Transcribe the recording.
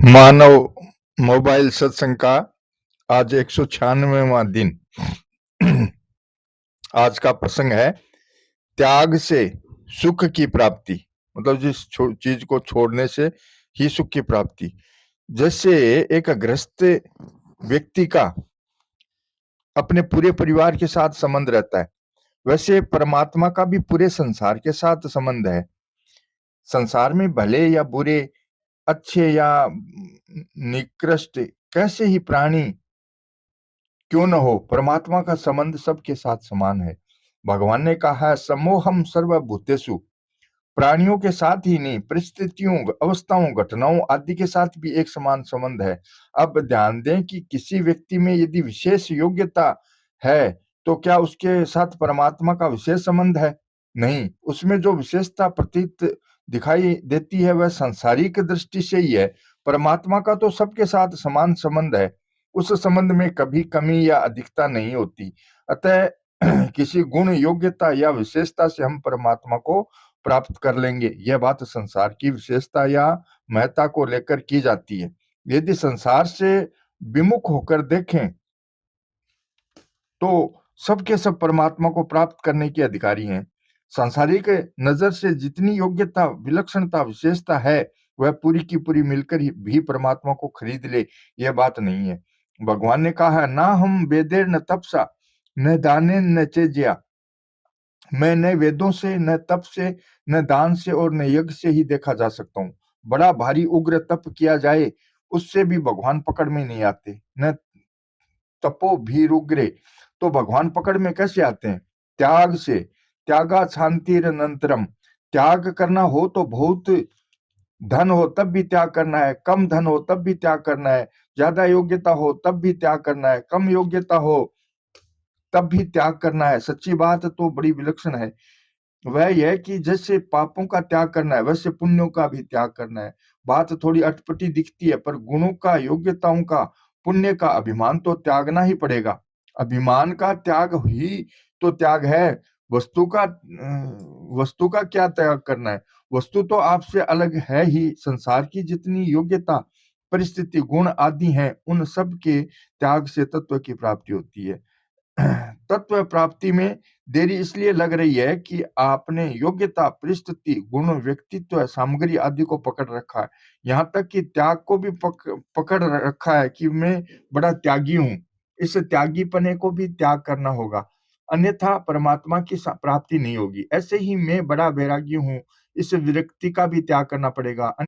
मानव mobile सत्संग का आज 196वां दिन। आज का प्रसंग है त्याग से सुख की प्राप्ति। मतलब जिस चीज को छोड़ने से ही सुख की प्राप्ति। जैसे एक गृहस्थ व्यक्ति का अपने पूरे परिवार के साथ संबंध रहता है, वैसे परमात्मा का भी पूरे संसार के साथ संबंध है। संसार में भले या बुरे, अच्छे या निकृष्ट कैसे ही प्राणी क्यों न हो, परमात्मा का संबंध सबके साथ समान है। भगवान ने कहा है समोहम सर्वभूतेषु, प्राणियों के साथ ही नहीं, परिस्थितियों, अवस्थाओं, घटनाओं आदि के साथ भी एक समान संबंध है। अब ध्यान दें कि किसी व्यक्ति में यदि विशेष योग्यता है तो क्या उसके साथ परमात्मा का विशेष संबंध है? नहीं, उसमें जो विशेषता प्रतीत दिखाई देती है वह सांसारिक दृष्टि से ही है। परमात्मा का तो सबके साथ समान संबंध है, उस संबंध में कभी कमी या अधिकता नहीं होती। अतः किसी गुण, योग्यता या विशेषता से हम परमात्मा को प्राप्त कर लेंगे, यह बात संसार की विशेषता या महत्ता को लेकर की जाती है। यदि संसार से विमुख होकर देखें तो सबके सब परमात्मा को प्राप्त करने के अधिकारी हैं। सांसारिक नजर से जितनी योग्यता, विलक्षणता, विशेषता है वह पूरी की पूरी मिलकर ही भी परमात्मा को खरीद ले, यह बात नहीं है। भगवान ने कहा है ना हम वेदेर न तपसा न दाने न चेज्या, मैं न वेदों से, न तप से, न दान से और न यज्ञ से ही देखा जा सकता हूँ। बड़ा भारी उग्र तप किया जाए उससे भी भगवान पकड़ में नहीं आते। न तपो भीरुग्रे, तो भगवान पकड़ में कैसे आते हैं? त्याग से। त्यागा शांतिरनंतरम, त्याग करना हो तो बहुत धन हो तब भी त्याग करना है, कम धन हो तब भी त्याग करना है, ज्यादा योग्यता हो तब भी त्याग करना है, कम योग्यता हो तब भी त्याग करना है। सच्ची बात तो बड़ी विलक्षण है। वह यह कि जैसे पापों का त्याग करना है वैसे पुण्यों का भी त्याग करना है। बात थोड़ी अटपटी दिखती है, पर गुणों का, योग्यताओं का, पुण्य का अभिमान तो त्यागना ही पड़ेगा। अभिमान का त्याग ही तो त्याग है। वस्तु का क्या त्याग करना है? वस्तु तो आपसे अलग है ही। संसार की जितनी योग्यता, परिस्थिति, गुण आदि हैं, उन सब के त्याग से तत्व की प्राप्ति होती है। तत्व प्राप्ति में देरी इसलिए लग रही है कि आपने योग्यता, परिस्थिति, गुण, व्यक्तित्व, सामग्री आदि को पकड़ रखा है। यहाँ तक कि त्याग को भी पकड़ रखा है कि मैं बड़ा त्यागी हूँ। इस त्यागीपने को भी त्याग करना होगा, अन्यथा परमात्मा की प्राप्ति नहीं होगी। ऐसे ही मैं बड़ा वैरागी हूँ, इस विरक्ति का भी त्याग करना पड़ेगा।